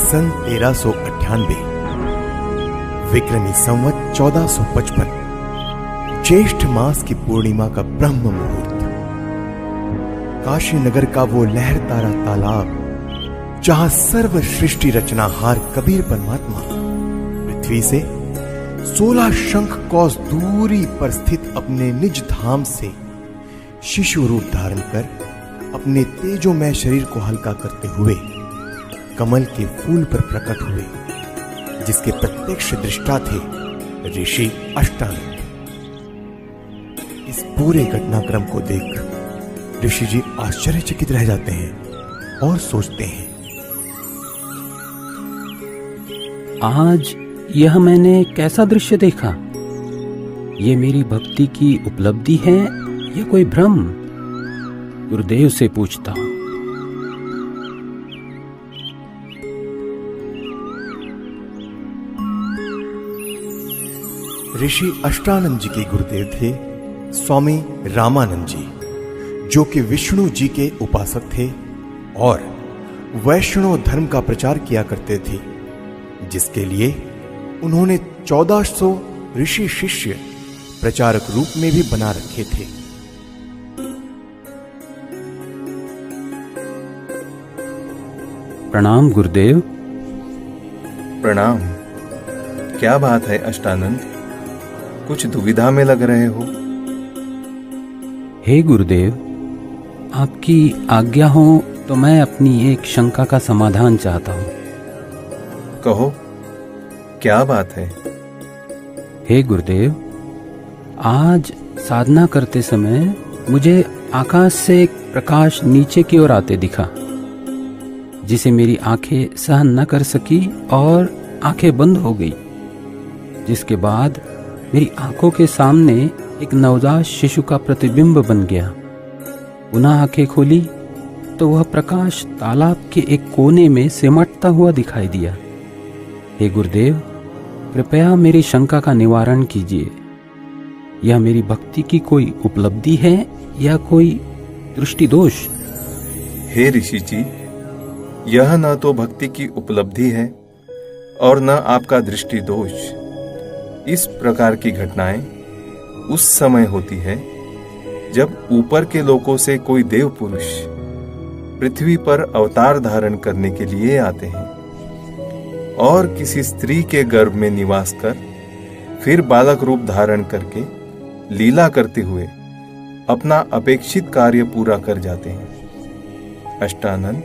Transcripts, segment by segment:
सन 1398 विक्रमी संवत 1455 ज्येष्ठ मास की पूर्णिमा का ब्रह्म मुहूर्त, काशी नगर का वो लहरतारा तालाब जहां सर्व सृष्टि रचनाहार कबीर परमात्मा पृथ्वी से 16 शंख कौस दूरी पर स्थित अपने निज धाम से शिशु रूप धारण कर अपने तेजोमय शरीर को हल्का करते हुए कमल के फूल पर प्रकट हुए, जिसके प्रत्यक्ष दृष्टा थे ऋषि अष्टानंद। इस पूरे घटनाक्रम को देख ऋषि जी आश्चर्यचकित रह जाते हैं और सोचते हैं, आज यह मैंने कैसा दृश्य देखा? ये मेरी भक्ति की उपलब्धि है या कोई भ्रम? गुरुदेव से पूछता हूं। ऋषि अष्टानंद जी के गुरुदेव थे स्वामी रामानंद जी, जो कि विष्णु जी के उपासक थे और वैष्णव धर्म का प्रचार किया करते थे, जिसके लिए उन्होंने 1400 ऋषि शिष्य प्रचारक रूप में भी बना रखे थे। प्रणाम गुरुदेव। प्रणाम। क्या बात है अष्टानंद, कुछ दुविधा में लग रहे हो? हे गुरुदेव, आपकी आज्ञा हो तो मैं अपनी एक शंका का समाधान चाहता हूँ। कहो, क्या बात है? हे गुरुदेव, आज साधना करते समय मुझे आकाश से एक प्रकाश नीचे की ओर आते दिखा, जिसे मेरी आंखें सहन न कर सकी और आंखें बंद हो गई, जिसके बाद मेरी आंखों के सामने एक नवजात शिशु का प्रतिबिंब बन गया। पुनः आंखें खोली तो वह प्रकाश तालाब के एक कोने में सिमटता हुआ दिखाई दिया। हे गुरुदेव, कृपया मेरी शंका का निवारण कीजिए। यह मेरी भक्ति की कोई उपलब्धि है या कोई दृष्टि दोष? हे ऋषि जी, यह न तो भक्ति की उपलब्धि है और न आपका दृष्टि दोष। इस प्रकार की घटनाएं उस समय होती है जब ऊपर के लोकों से कोई देव पुरुष पृथ्वी पर अवतार धारण करने के लिए आते हैं और किसी स्त्री के गर्भ में निवास कर फिर बालक रूप धारण करके लीला करते हुए अपना अपेक्षित कार्य पूरा कर जाते हैं। अष्टानंद,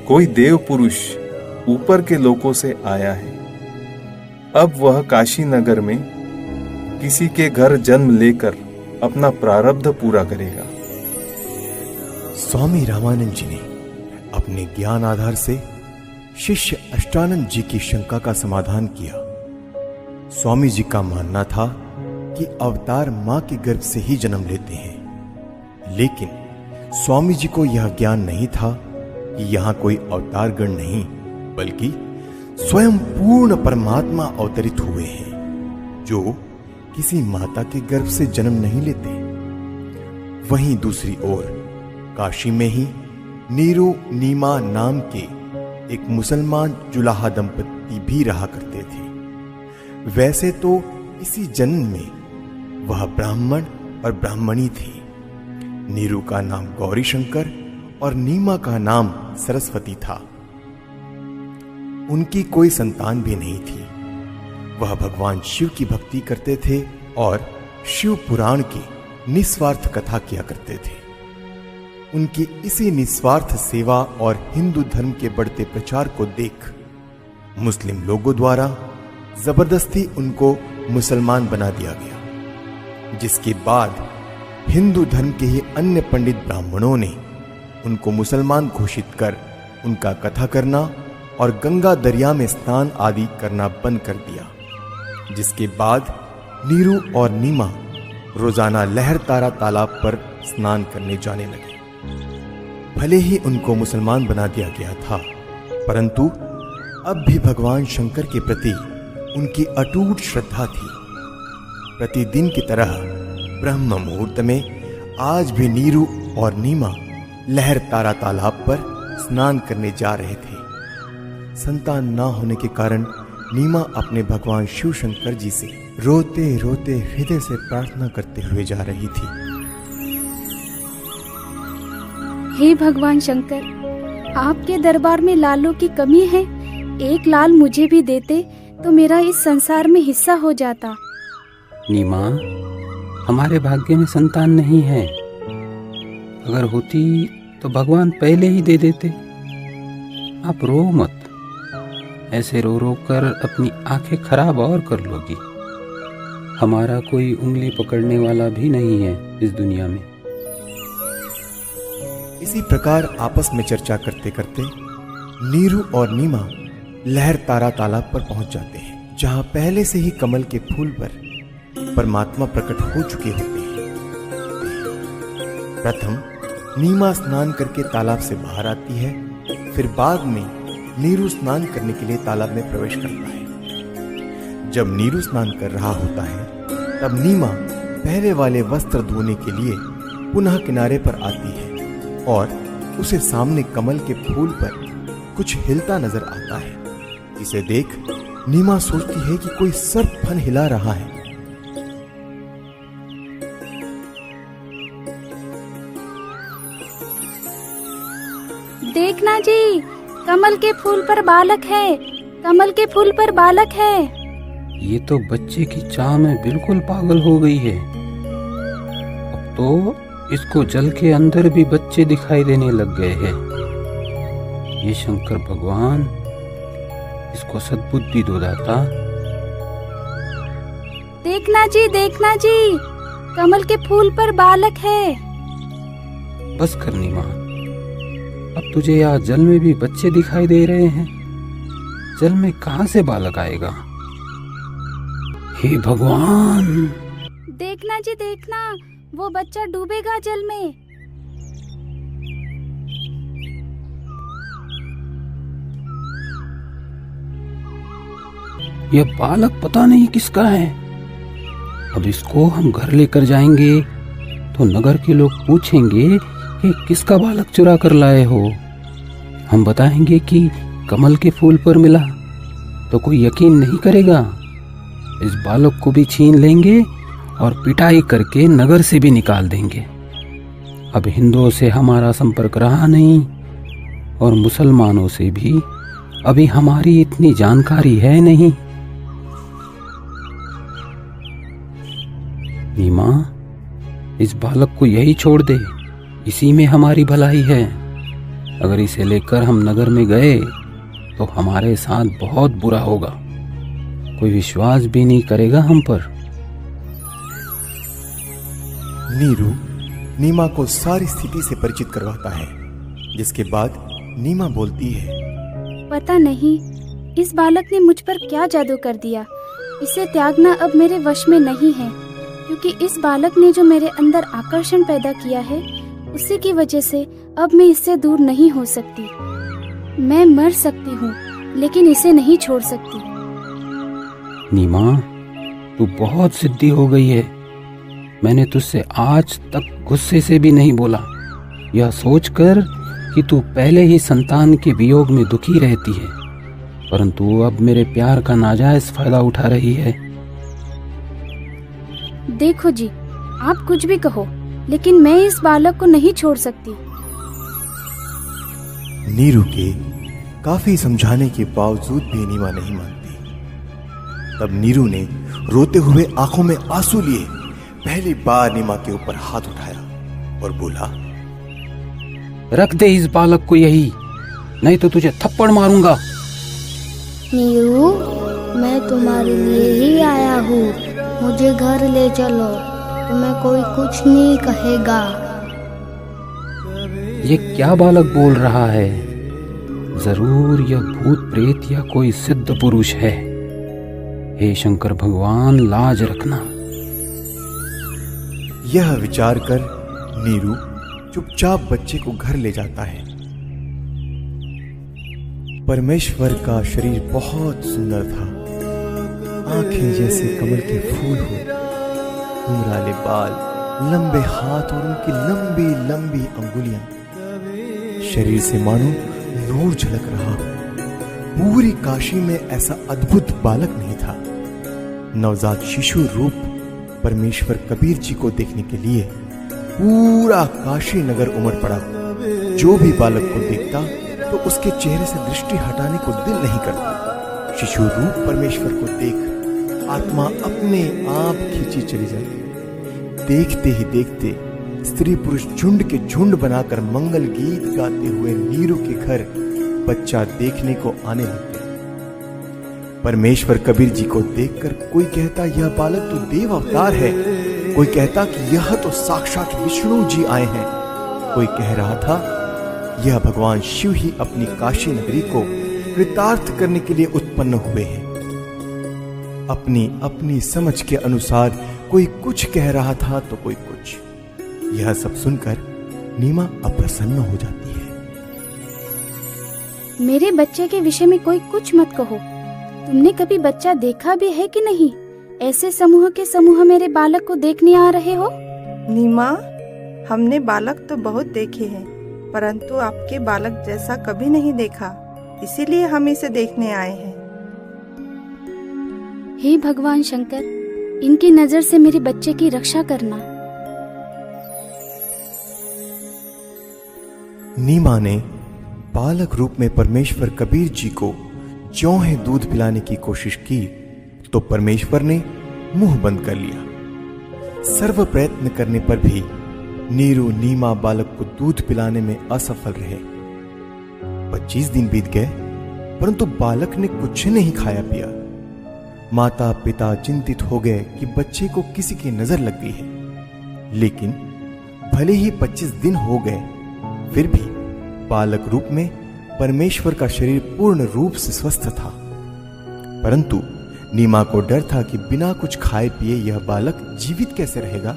कोई देव पुरुष ऊपर के लोकों से आया है। अब वह काशी नगर में किसी के घर जन्म लेकर अपना प्रारब्ध पूरा करेगा। स्वामी रामानंद जी ने अपने ज्ञान आधार से शिष्य अष्टानंद जी की शंका का समाधान किया। स्वामी जी का मानना था कि अवतार मां के गर्भ से ही जन्म लेते हैं, लेकिन स्वामी जी को यह ज्ञान नहीं था कि यहां कोई अवतार गण नहीं, बल्कि स्वयं पूर्ण परमात्मा अवतरित हुए हैं, जो किसी माता के गर्भ से जन्म नहीं लेते। वहीं दूसरी ओर काशी में ही नीरू नीमा नाम के एक मुसलमान जुलाहा दंपति भी रहा करते थे। वैसे तो इसी जन्म में वह ब्राह्मण और ब्राह्मणी थी। नीरू का नाम गौरी शंकर और नीमा का नाम सरस्वती था। उनकी कोई संतान भी नहीं थी। वह भगवान शिव की भक्ति करते थे और शिव पुराण की निस्वार्थ कथा किया करते थे। उनकी इसी निस्वार्थ सेवा और हिंदू धर्म के बढ़ते प्रचार को देख मुस्लिम लोगों द्वारा जबरदस्ती उनको मुसलमान बना दिया गया, जिसके बाद हिंदू धर्म के ही अन्य पंडित ब्राह्मणों ने उनको मुसलमान घोषित कर उनका कथा करना और गंगा दरिया में स्नान आदि करना बंद कर दिया, जिसके बाद नीरू और नीमा रोजाना लहरतारा तालाब पर स्नान करने जाने लगे। भले ही उनको मुसलमान बना दिया गया था, परंतु अब भी भगवान शंकर के प्रति उनकी अटूट श्रद्धा थी। प्रतिदिन की तरह ब्रह्म मुहूर्त में आज भी नीरू और नीमा लहरतारा तालाब पर स्नान करने जा रहे थे। संतान ना होने के कारण नीमा अपने भगवान शिव शंकर जी से रोते रोते हृदय से प्रार्थना करते हुए जा रही थी। हे भगवान शंकर, आपके दरबार में लालों की कमी है। एक लाल मुझे भी देते तो मेरा इस संसार में हिस्सा हो जाता। नीमा, हमारे भाग्य में संतान नहीं है। अगर होती तो भगवान पहले ही दे देते। आप रो मत। ऐसे रो रो कर अपनी आंखें खराब और कर लोगी। हमारा कोई उंगली पकड़ने वाला भी नहीं है इस दुनिया में। इसी प्रकार आपस में चर्चा करते करते नीरू और नीमा लहर तारा तालाब पर पहुंच जाते हैं, जहां पहले से ही कमल के फूल पर परमात्मा प्रकट हो चुके होते हैं। प्रथम नीमा स्नान करके तालाब से बाहर आती है, फिर बाद में नीरू स्नान करने के लिए तालाब में प्रवेश करता है। जब नीरू स्नान कर रहा होता है तब नीमा पहले वाले वस्त्र धोने के लिए पुनः किनारे पर आती है और उसे सामने कमल के फूल पर कुछ हिलता नजर आता है, जिसे देख नीमा सोचती है कि कोई सर्प फन हिला रहा है। देखना जी, कमल के फूल पर बालक है। कमल के फूल पर बालक है। ये तो बच्चे की चाह में बिल्कुल पागल हो गई है। अब तो इसको जल के अंदर भी बच्चे दिखाई देने लग गए हैं। ये शंकर भगवान, इसको सद्बुद्धि दो दाता। देखना जी, कमल के फूल पर बालक है। बस कर नीमा, अब तुझे यहाँ जल में भी बच्चे दिखाई दे रहे हैं। जल में कहाँ से बालक आएगा? हे भगवान! देखना जी, देखना, वो बच्चा डूबेगा जल में। यह बालक पता नहीं किसका है। अब इसको हम घर लेकर जाएंगे तो नगर के लोग पूछेंगे कि किसका बालक चुरा कर लाए हो। हम बताएंगे कि कमल के फूल पर मिला तो कोई यकीन नहीं करेगा। इस बालक को भी छीन लेंगे और पिटाई करके नगर से भी निकाल देंगे। अब हिंदुओं से हमारा संपर्क रहा नहीं और मुसलमानों से भी अभी हमारी इतनी जानकारी है नहीं। नीमा, इस बालक को यही छोड़ दे, इसी में हमारी भलाई है। अगर इसे लेकर हम नगर में गए तो हमारे साथ बहुत बुरा होगा। कोई विश्वास भी नहीं करेगा हम पर। नीरू नीमा को सारी स्थिति से परिचित करवाता है, जिसके बाद नीमा बोलती है, पता नहीं इस बालक ने मुझ पर क्या जादू कर दिया। इसे त्यागना अब मेरे वश में नहीं है, क्योंकि इस बालक ने जो मेरे अंदर आकर्षण पैदा किया है, उसी की वजह से अब मैं इससे दूर नहीं हो सकती। मैं मर सकती हूँ लेकिन इसे नहीं छोड़ सकती। नीमा, तू बहुत जिद्दी हो गई है। मैंने तुझसे आज तक गुस्से से भी नहीं बोला, यह सोचकर कि तू पहले ही संतान के वियोग में दुखी रहती है, परंतु अब मेरे प्यार का नाजायज फायदा उठा रही है। देखो जी, आप कुछ भी कहो, लेकिन मैं इस बालक को नहीं छोड़ सकती। नीरू के काफी समझाने के बावजूद भी नीमा नहीं मानती। तब नीरू ने रोते हुए आंखों में आंसू लिए पहली बार नीमा के ऊपर हाथ उठाया और बोला, रख दे इस बालक को यही, नहीं तो तुझे थप्पड़ मारूंगा। नीरू, मैं तुम्हारे लिए ही आया हूँ। मुझे घर ले चलो, तुम्हें कोई कुछ नहीं कहेगा। ये क्या बालक बोल रहा है? जरूर यह भूत प्रेत या कोई सिद्ध पुरुष है। हे शंकर भगवान, लाज रखना। यह विचार कर नीरू चुपचाप बच्चे को घर ले जाता है। परमेश्वर का शरीर बहुत सुंदर था। आंखें जैसे कमल के फूल हो, घुंघराले बाल, लंबे हाथ और उनकी लंबी लंबी अंगुलियां। शरीर से मानो नूर झलक रहा हो। पूरी काशी में ऐसा अद्भुत बालक नहीं था। नवजात शिशु रूप परमेश्वर कबीर जी को देखने के लिए पूरा काशी नगर उमड़ पड़ा। जो भी बालक को देखता तो उसके चेहरे से दृष्टि हटाने को दिल नहीं करता। शिशु रूप परमेश्वर को देख आत्मा अपने आप खींची चली जाती। देखते ही देखते स्त्री पुरुष झुंड के झुंड बनाकर मंगल गीत गाते हुए नीरू के घर बच्चा देखने को आने लगते। परमेश्वर कबीर जी को देखकर कोई कहता यह बालक तो देव अवतार है, कोई कहता कि यह तो साक्षात विष्णु जी आए हैं, कोई कह रहा था यह भगवान शिव ही अपनी काशी नगरी को कृतार्थ करने के लिए उत्पन्न हुए हैं। अपनी अपनी समझ के अनुसार कोई कुछ कह रहा था तो कोई कुछ। यह सब सुनकर नीमा अप्रसन्न हो जाती है। मेरे बच्चे के विषय में कोई कुछ मत कहो। तुमने कभी बच्चा देखा भी है कि नहीं? ऐसे समूह के समूह मेरे बालक को देखने आ रहे हो। नीमा, हमने बालक तो बहुत देखे हैं, परंतु आपके बालक जैसा कभी नहीं देखा, इसीलिए हम इसे देखने आए हैं। हे भगवान शंकर, इनकी नजर से मेरे बच्चे की रक्षा करना। नीमा ने बालक रूप में परमेश्वर कबीर जी को ज्यों ही दूध पिलाने की कोशिश की तो परमेश्वर ने मुंह बंद कर लिया। सर्व प्रयत्न करने पर भी नीरू नीमा बालक को दूध पिलाने में असफल रहे। 25 दिन बीत गए परंतु बालक ने कुछ नहीं खाया पिया। माता पिता चिंतित हो गए कि बच्चे को किसी की नजर लग गई है। लेकिन भले ही 25 दिन हो गए फिर भी बालक रूप में परमेश्वर का शरीर पूर्ण रूप से स्वस्थ था। परंतु नीमा को डर था कि बिना कुछ खाए पिए यह बालक जीवित कैसे रहेगा,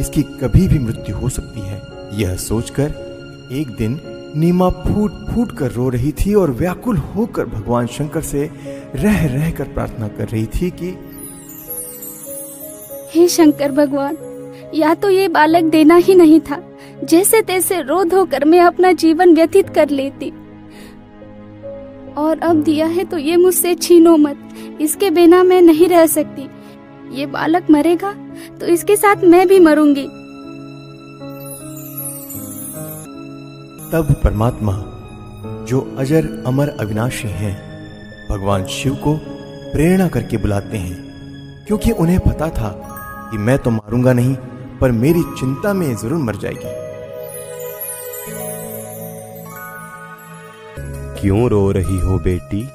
इसकी कभी भी मृत्यु हो सकती है। यह सोचकर एक दिन नीमा फूट फूट कर रो रही थी और व्याकुल होकर भगवान शंकर से रह रह कर प्रार्थना कर रही थी कि हे शंकर भगवान, या तो ये बालक देना ही नहीं था, जैसे तैसे रो धो कर मैं अपना जीवन व्यतीत कर लेती, और अब दिया है तो ये मुझसे छीनो मत, इसके बिना मैं नहीं रह सकती। ये बालक मरेगा तो इसके साथ मैं भी मरूंगी। तब परमात्मा जो अजर अमर अविनाशी हैं भगवान शिव को प्रेरणा करके बुलाते हैं, क्योंकि उन्हें पता था कि मैं तो मारूंगा नहीं पर मेरी चिंता में जरूर मर जाएगी। क्यों रो रही हो बेटी?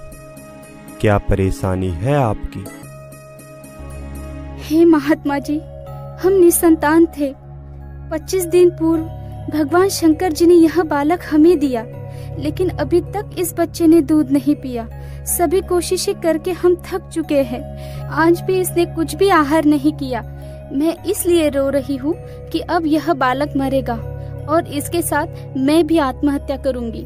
क्या परेशानी है आपकी? हे महात्मा जी, हम निसंतान थे। 25 दिन पूर्व भगवान शंकर जी ने यह बालक हमें दिया, लेकिन अभी तक इस बच्चे ने दूध नहीं पिया। सभी कोशिशें करके हम थक चुके हैं। आज भी इसने कुछ भी आहार नहीं किया। मैं इसलिए रो रही हूँ कि अब यह बालक मरेगा और इसके साथ मैं भी आत्महत्या करूंगी।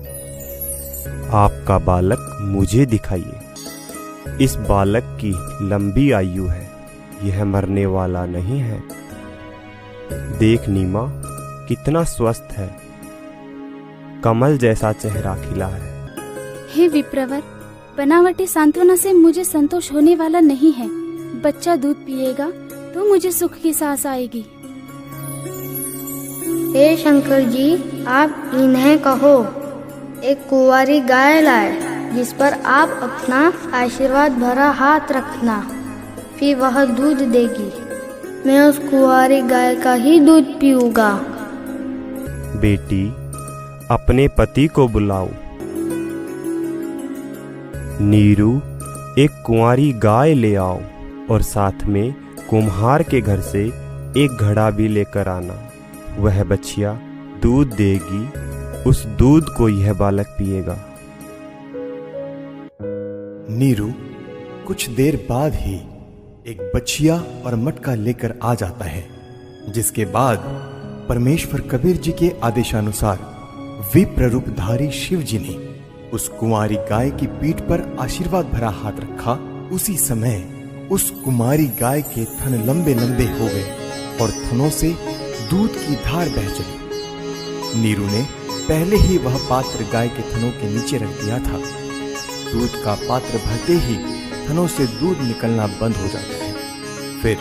आपका बालक मुझे दिखाइए। इस बालक की लंबी आयु है, यह मरने वाला नहीं है। देख नीमा, कितना स्वस्थ है, कमल जैसा चेहरा खिला है। हे विप्रवर, बनावटी सांत्वना से मुझे संतोष होने वाला नहीं है। बच्चा दूध पिएगा तो मुझे सुख की सांस आएगी। हे शंकर जी, आप इन्हें कहो एक कुंवारी गाय लाए, जिस पर आप अपना आशीर्वाद भरा हाथ रखना, फिर वह दूध देगी। मैं उस कुंवारी गाय का ही दूध पीऊंगा। बेटी, अपने पति को बुलाओ। नीरू, एक कुंवारी गाय ले आओ और साथ में कुम्हार के घर से एक घड़ा भी लेकर आना। वह बछिया दूध देगी, उस दूध को यह बालक पिएगा। नीरू कुछ देर बाद ही एक बछिया और मटका लेकर आ जाता है, जिसके बाद परमेश्वर कबीर जी के आदेशानुसार विप्र रूपधारी शिव जी ने उस कुंवारी गाय की पीठ पर आशीर्वाद भरा हाथ रखा। उसी समय उस कुमारी गाय के थन लंबे लंबे हो गए और थनों से दूध की धार बह चली। नीरू ने पहले ही वह पात्र गाय के थनों के नीचे रख दिया था। दूध का पात्र भरते ही थनों से दूध निकलना बंद हो जाता है। फिर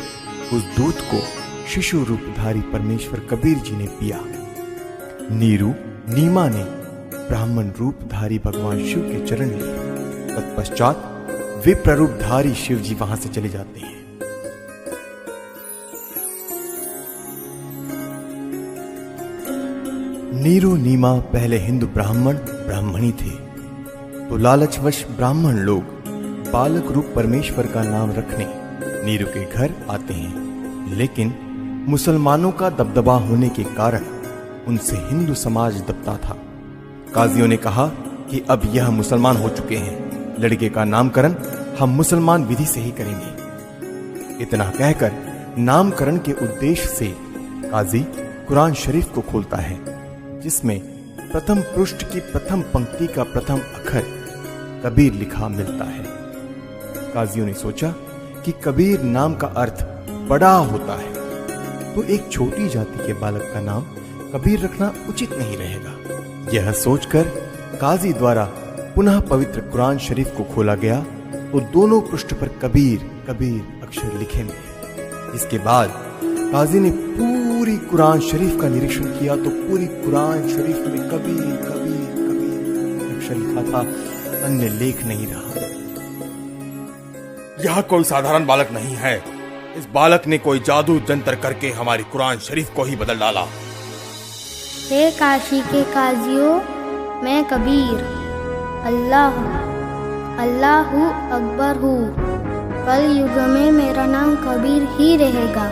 उस दूध को शिशु रूपधारी परमेश्वर कबीर जी ने पिया। नीरू नीमा ने ब्राह्मण रूपधारी भगवान शिव के चरण लिए। तत्पश्चात विप्र रूपधारी शिव जी वहां से चले जाते हैं। नीरू नीमा पहले हिंदू ब्राह्मण ब्राह्मणी थे, तो लालचवश ब्राह्मण लोग बालक रूप परमेश्वर का नाम रखने नीरू के घर आते हैं। लेकिन मुसलमानों का दबदबा होने के कारण उनसे हिंदू समाज दबता था। काजियों ने कहा कि अब यह मुसलमान हो चुके हैं, लड़के का नामकरण हम मुसलमान विधि से ही करेंगे। इतना कहकर नामकरण के उद्देश्य से काजी कुरान शरीफ को खोलता है, जिसमें प्रथम पृष्ठ की प्रथम पंक्ति का प्रथम अक्षर कबीर लिखा मिलता है। काजियों ने सोचा कि कबीर नाम का अर्थ बड़ा होता है, तो एक छोटी जाति के बालक का नाम कबीर रखना उचित नहीं रहेगा। यह सोचकर काजी द्वारा पुनः पवित्र कुरान शरीफ को खोला गया, तो दोनों पृष्ठ पर कबीर कबीर अक्षर लिखे मिले। इसके बाद काजी ने पूरी कुरान शरीफ का निरीक्षण किया, तो पूरी कुरान शरीफ में कबीर कबीर कबीर अक्षर लिखा था, अन्य लेख नहीं रहा। यह कोई साधारण बालक नहीं है, इस बालक ने कोई जादू जंतर करके हमारी कुरान शरीफ को ही बदल डाला। हे काशी के काजियों, मैं कबीर अल्लाह अकबर हूँ। कल युग में मेरा नाम कबीर ही रहेगा।